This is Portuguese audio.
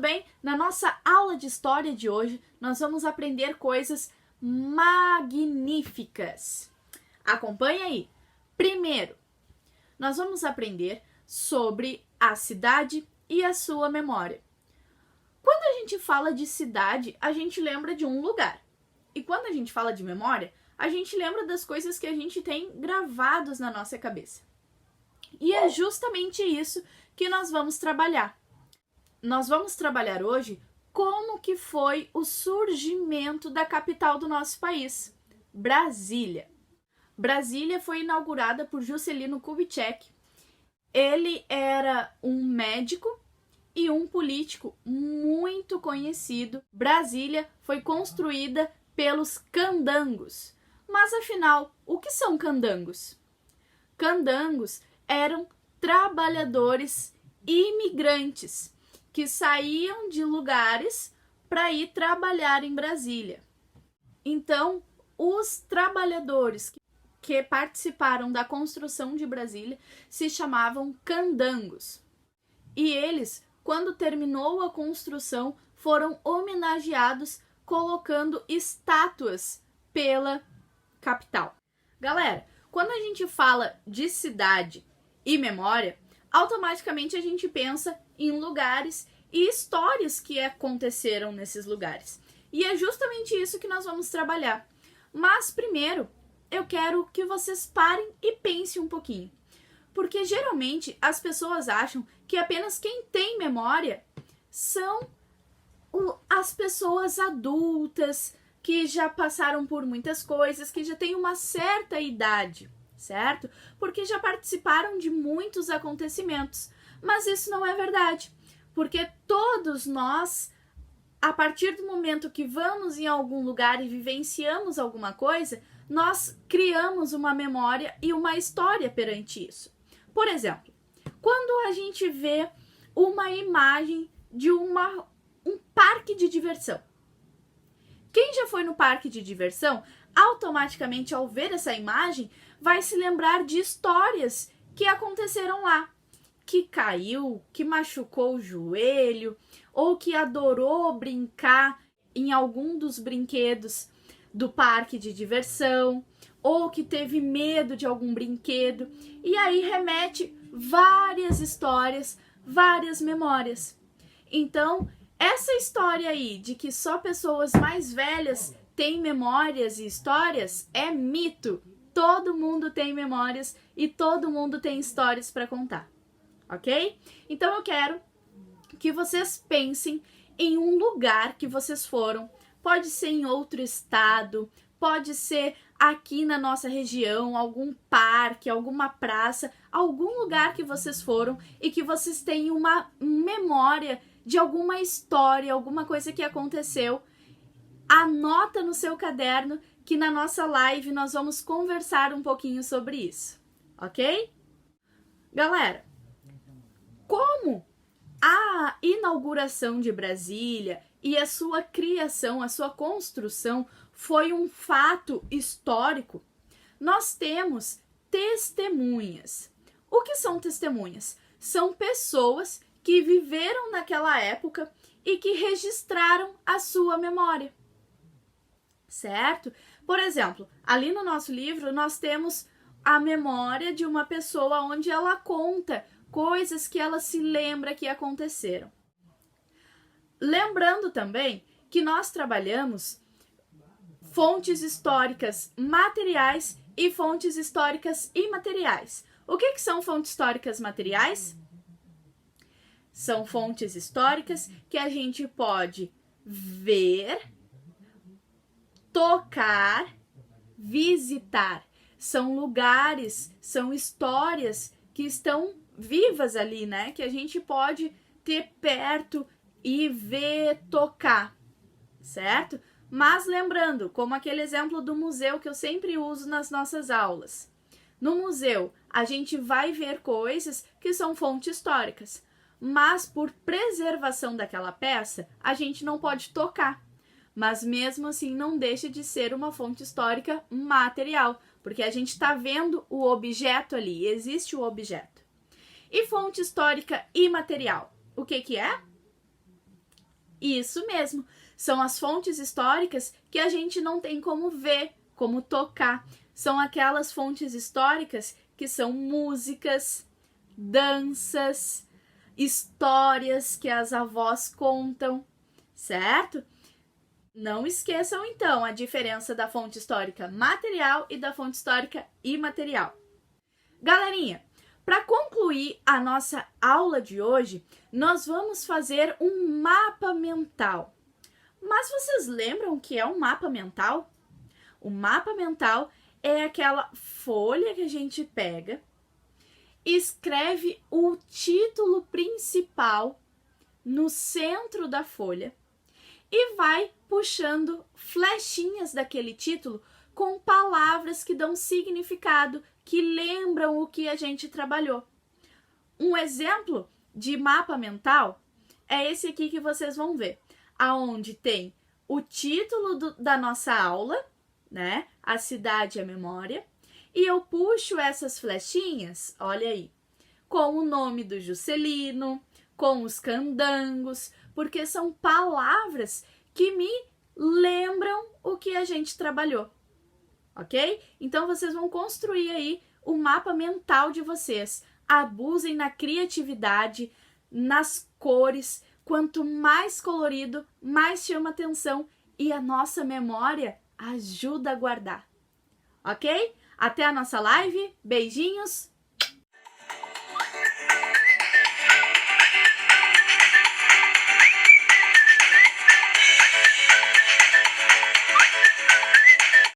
tudo bem? Na nossa aula de história de hoje, nós vamos aprender coisas magníficas. Acompanhe aí. Primeiro, nós vamos aprender sobre a cidade e a sua memória. Quando a gente fala de cidade, a gente lembra de um lugar. E quando a gente fala de memória, a gente lembra das coisas que a gente tem gravados na nossa cabeça. E é justamente isso que nós vamos trabalhar. Nós vamos trabalhar hoje como que foi o surgimento da capital do nosso país, Brasília. Brasília foi inaugurada por Juscelino Kubitschek. Ele era um médico e um político muito conhecido. Brasília foi construída pelos candangos. Mas afinal, o que são candangos? Candangos eram trabalhadores imigrantes que saíam de lugares para ir trabalhar em Brasília. Então, os trabalhadores que participaram da construção de Brasília se chamavam candangos. E eles, quando terminou a construção, foram homenageados colocando estátuas pela capital. Galera, quando a gente fala de cidade e memória, automaticamente a gente pensa em lugares e histórias que aconteceram nesses lugares. E é justamente isso que nós vamos trabalhar. Mas primeiro, eu quero que vocês parem e pensem um pouquinho. Porque geralmente as pessoas acham que apenas quem tem memória são as pessoas adultas, que já passaram por muitas coisas, que já têm uma certa idade, certo? Porque já participaram de muitos acontecimentos. Mas isso não é verdade, porque todos nós, a partir do momento que vamos em algum lugar e vivenciamos alguma coisa, nós criamos uma memória e uma história perante isso. Por exemplo, quando a gente vê uma imagem de um parque de diversão. Quem já foi no parque de diversão, automaticamente ao ver essa imagem, vai se lembrar de histórias que aconteceram lá. Que caiu, que machucou o joelho, ou que adorou brincar em algum dos brinquedos do parque de diversão, ou que teve medo de algum brinquedo. E aí remete várias histórias, várias memórias. Então, essa história aí de que só pessoas mais velhas têm memórias e histórias é mito. Todo mundo tem memórias e todo mundo tem histórias para contar, ok? Então eu quero que vocês pensem em um lugar que vocês foram. Pode ser em outro estado, pode ser aqui na nossa região, algum parque, alguma praça, algum lugar que vocês foram e que vocês têm uma memória de alguma história, alguma coisa que aconteceu. Anota no seu caderno que na nossa live nós vamos conversar um pouquinho sobre isso, ok? Galera, como a inauguração de Brasília e a sua criação, a sua construção foi um fato histórico, nós temos testemunhas. O que são testemunhas? São pessoas que viveram naquela época e que registraram a sua memória, certo? Por exemplo, ali no nosso livro nós temos a memória de uma pessoa onde ela conta coisas que ela se lembra que aconteceram. Lembrando também que nós trabalhamos fontes históricas materiais e fontes históricas imateriais. O que são fontes históricas materiais? São fontes históricas que a gente pode ver, tocar, visitar. São lugares, são histórias que estão vivas ali, né? Que a gente pode ter perto e ver, tocar, certo? Mas lembrando, como aquele exemplo do museu que eu sempre uso nas nossas aulas. No museu, a gente vai ver coisas que são fontes históricas, mas por preservação daquela peça, a gente não pode tocar. Mas mesmo assim não deixa de ser uma fonte histórica material, porque a gente está vendo o objeto ali, existe o objeto. E fonte histórica imaterial, o que é? Isso mesmo, são as fontes históricas que a gente não tem como ver, como tocar. São aquelas fontes históricas que são músicas, danças, histórias que as avós contam, certo? Não esqueçam, então, a diferença da fonte histórica material e da fonte histórica imaterial. Galerinha, para concluir a nossa aula de hoje, nós vamos fazer um mapa mental. Mas vocês lembram o que é um mapa mental? O mapa mental é aquela folha que a gente pega, escreve o título principal no centro da folha e vai puxando flechinhas daquele título com palavras que dão significado, que lembram o que a gente trabalhou. Um exemplo de mapa mental é esse aqui que vocês vão ver, aonde tem o título da nossa aula, né? A cidade e a memória, e eu puxo essas flechinhas, olha aí, com o nome do Juscelino, com os candangos, porque são palavras que me lembram o que a gente trabalhou, ok? Então, vocês vão construir aí o mapa mental de vocês. Abusem na criatividade, nas cores. Quanto mais colorido, mais chama atenção e a nossa memória ajuda a guardar, ok? Até a nossa live. Beijinhos!